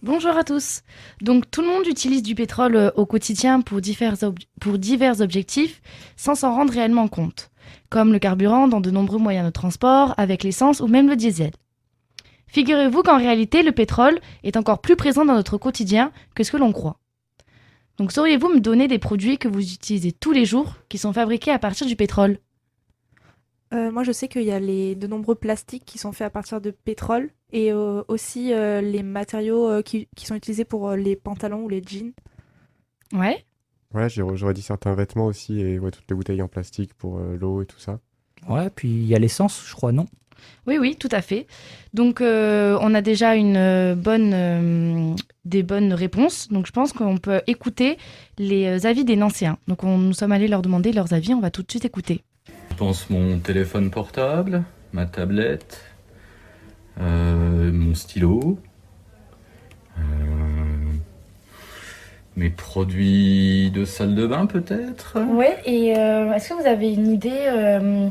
Bonjour à tous. Donc tout le monde utilise du pétrole au quotidien pour divers objectifs sans s'en rendre réellement compte, comme le carburant dans de nombreux moyens de transport, avec l'essence ou même le diesel. Figurez-vous qu'en réalité le pétrole est encore plus présent dans notre quotidien que ce que l'on croit. Donc sauriez-vous me donner des produits que vous utilisez tous les jours qui sont fabriqués à partir du pétrole? Moi, je sais qu'il y a de nombreux plastiques qui sont faits à partir de pétrole et aussi les matériaux qui sont utilisés pour les pantalons ou les jeans. Ouais. Ouais, j'aurais dit certains vêtements aussi et ouais, toutes les bouteilles en plastique pour l'eau et tout ça. Ouais, puis il y a l'essence, je crois, non? Oui, oui, tout à fait. Donc, on a déjà des bonnes réponses. Donc, je pense qu'on peut écouter les avis des Nancéens. Donc, nous sommes allés leur demander leurs avis. On va tout de suite écouter. Je pense mon téléphone portable, ma tablette, mon stylo, euh, mes produits de salle de bain peut-être. Ouais, et est-ce que vous avez une idée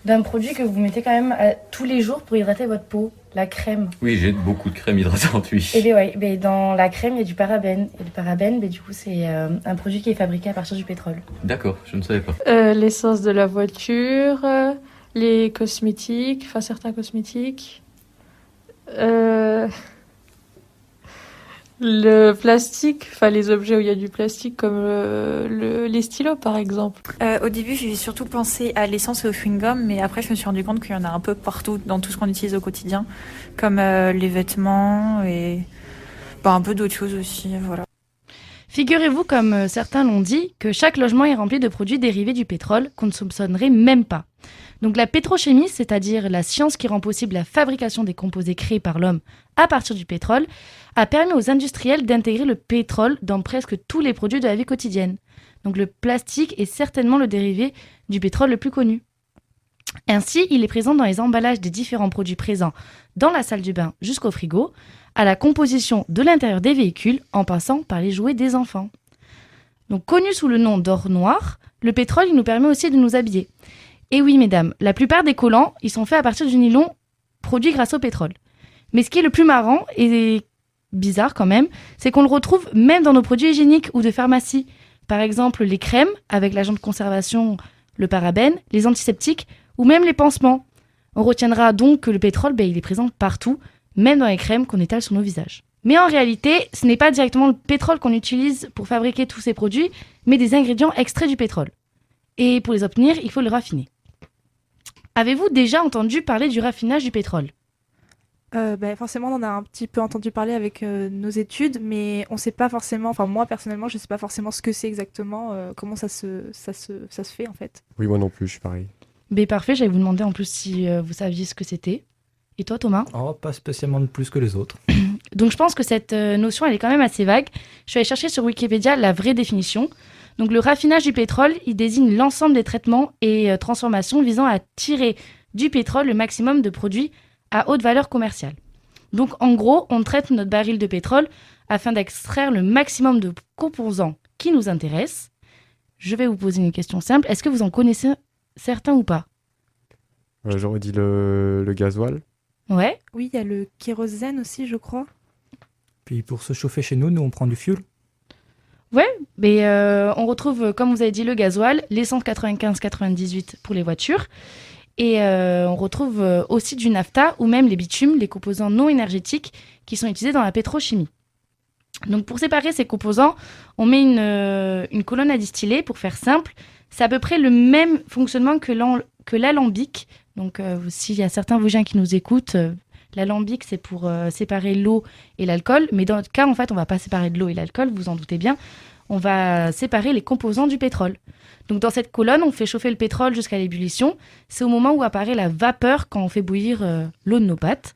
d'un produit que vous mettez quand même tous les jours pour hydrater votre peau? La crème. Oui, j'ai beaucoup de crème hydratante, oui. Et bien, ouais, ben, dans la crème, il y a du parabène. Et le parabène, ben, du coup, c'est un produit qui est fabriqué à partir du pétrole. D'accord, je ne savais pas. L'essence de la voiture, les cosmétiques, enfin certains cosmétiques, euh, le plastique, enfin les objets où il y a du plastique comme les stylos par exemple. Au début, j'ai surtout pensé à l'essence et au chewing-gum, mais après, je me suis rendu compte qu'il y en a un peu partout dans tout ce qu'on utilise au quotidien, comme les vêtements et un peu d'autres choses aussi, voilà. Figurez-vous, comme certains l'ont dit, que chaque logement est rempli de produits dérivés du pétrole qu'on ne soupçonnerait même pas. Donc la pétrochimie, c'est-à-dire la science qui rend possible la fabrication des composés créés par l'homme à partir du pétrole, a permis aux industriels d'intégrer le pétrole dans presque tous les produits de la vie quotidienne. Donc le plastique est certainement le dérivé du pétrole le plus connu. Ainsi, il est présent dans les emballages des différents produits présents dans la salle du bain jusqu'au frigo, à la composition de l'intérieur des véhicules en passant par les jouets des enfants. Donc connu sous le nom d'or noir, le pétrole il nous permet aussi de nous habiller. Et oui mesdames, la plupart des collants ils sont faits à partir du nylon produit grâce au pétrole. Mais ce qui est le plus marrant et bizarre quand même, c'est qu'on le retrouve même dans nos produits hygiéniques ou de pharmacie. Par exemple les crèmes avec l'agent de conservation, le parabène, les antiseptiques ou même les pansements. On retiendra donc que le pétrole il est présent partout, même dans les crèmes qu'on étale sur nos visages. Mais en réalité, ce n'est pas directement le pétrole qu'on utilise pour fabriquer tous ces produits, mais des ingrédients extraits du pétrole. Et pour les obtenir, il faut le raffiner. Avez-vous déjà entendu parler du raffinage du pétrole? Forcément, on en a un petit peu entendu parler avec nos études, mais on sait pas forcément, enfin moi personnellement, je sais pas forcément ce que c'est exactement, comment ça se fait en fait. Oui, moi non plus, je suis pareil. Ben parfait, j'allais vous demander en plus si vous saviez ce que c'était. Et toi Thomas? Oh, pas spécialement de plus que les autres. Donc je pense que cette notion elle est quand même assez vague. Je suis allée chercher sur Wikipédia la vraie définition. Donc le raffinage du pétrole, il désigne l'ensemble des traitements et transformations visant à tirer du pétrole le maximum de produits à haute valeur commerciale. Donc en gros, on traite notre baril de pétrole afin d'extraire le maximum de composants qui nous intéressent. Je vais vous poser une question simple. Est-ce que vous en connaissez certains ou pas? J'aurais dit le gasoil. Ouais. Oui, il y a le kérosène aussi, je crois. Puis pour se chauffer chez nous, on prend du fioul. Ouais, mais on retrouve, comme vous avez dit, le gasoil, l'essence 95-98 pour les voitures. Et on retrouve aussi du naphta ou même les bitumes, les composants non énergétiques qui sont utilisés dans la pétrochimie. Donc pour séparer ces composants, on met une colonne à distiller, pour faire simple. C'est à peu près le même fonctionnement que l'alambic. Donc s'il y a certains Vosgiens qui nous écoutent, l'alambic c'est pour séparer l'eau et l'alcool. Mais dans notre cas, en fait, on ne va pas séparer de l'eau et l'alcool, vous en doutez bien. On va séparer les composants du pétrole. Donc dans cette colonne, on fait chauffer le pétrole jusqu'à l'ébullition. C'est au moment où apparaît la vapeur quand on fait bouillir l'eau de nos pâtes.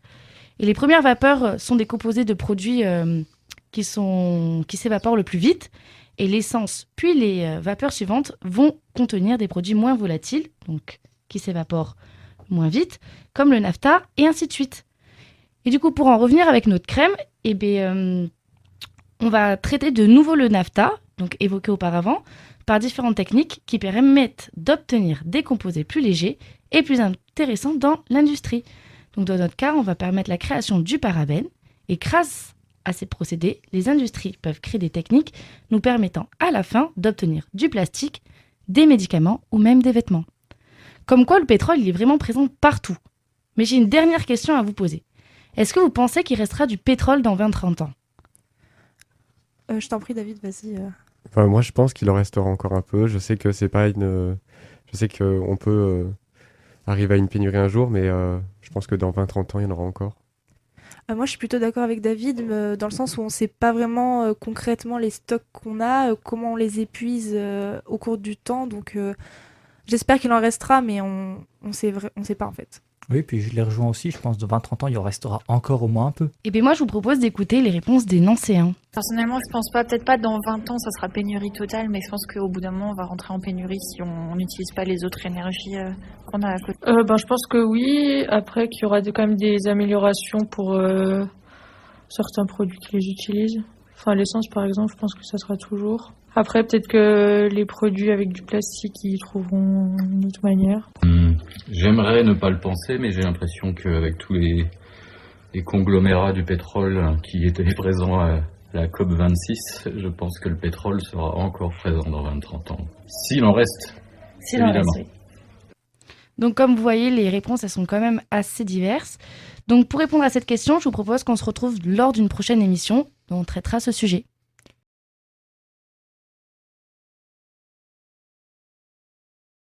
Et les premières vapeurs sont des composés de produits qui s'évaporent le plus vite. Et l'essence, puis les vapeurs suivantes vont contenir des produits moins volatiles, donc qui s'évaporent moins vite, comme le naphta, et ainsi de suite. Et du coup, pour en revenir avec notre crème, on va traiter de nouveau le naphta, donc évoqué auparavant, par différentes techniques qui permettent d'obtenir des composés plus légers et plus intéressants dans l'industrie. Donc dans notre cas, on va permettre la création du parabène, et grâce à ces procédés, les industries peuvent créer des techniques nous permettant à la fin d'obtenir du plastique, des médicaments ou même des vêtements. Comme quoi le pétrole il est vraiment présent partout. Mais j'ai une dernière question à vous poser. Est-ce que vous pensez qu'il restera du pétrole dans 20-30 ans ? Je t'en prie, David, vas-y. Enfin, moi, je pense qu'il en restera encore un peu. Je sais que c'est pas une. Je sais qu'on peut arriver à une pénurie un jour, mais je pense que dans 20-30 ans, il y en aura encore. Moi, je suis plutôt d'accord avec David, dans le sens où on ne sait pas vraiment concrètement les stocks qu'on a, comment on les épuise au cours du temps. Donc, j'espère qu'il en restera, mais on sait pas en fait. Oui, puis je les rejoins aussi. Je pense que dans 20-30 ans, il en restera encore au moins un peu. Et bien moi je vous propose d'écouter les réponses des nancéens. Personnellement, je pense pas, peut-être pas dans 20 ans, ça sera pénurie totale, mais je pense qu'au bout d'un moment, on va rentrer en pénurie si on n'utilise pas les autres énergies qu'on a à côté. Je pense que oui. Après, qu'il y aura quand même des améliorations pour certains produits qui les utilisent. Enfin, l'essence, par exemple, je pense que ça sera toujours. Après, peut-être que les produits avec du plastique, ils trouveront une autre manière. J'aimerais ne pas le penser, mais j'ai l'impression qu'avec tous les conglomérats du pétrole qui étaient présents à la COP26, je pense que le pétrole sera encore présent dans 20-30 ans. S'il en reste, évidemment. Donc comme vous voyez, les réponses elles sont quand même assez diverses. Donc pour répondre à cette question, je vous propose qu'on se retrouve lors d'une prochaine émission dont on traitera ce sujet.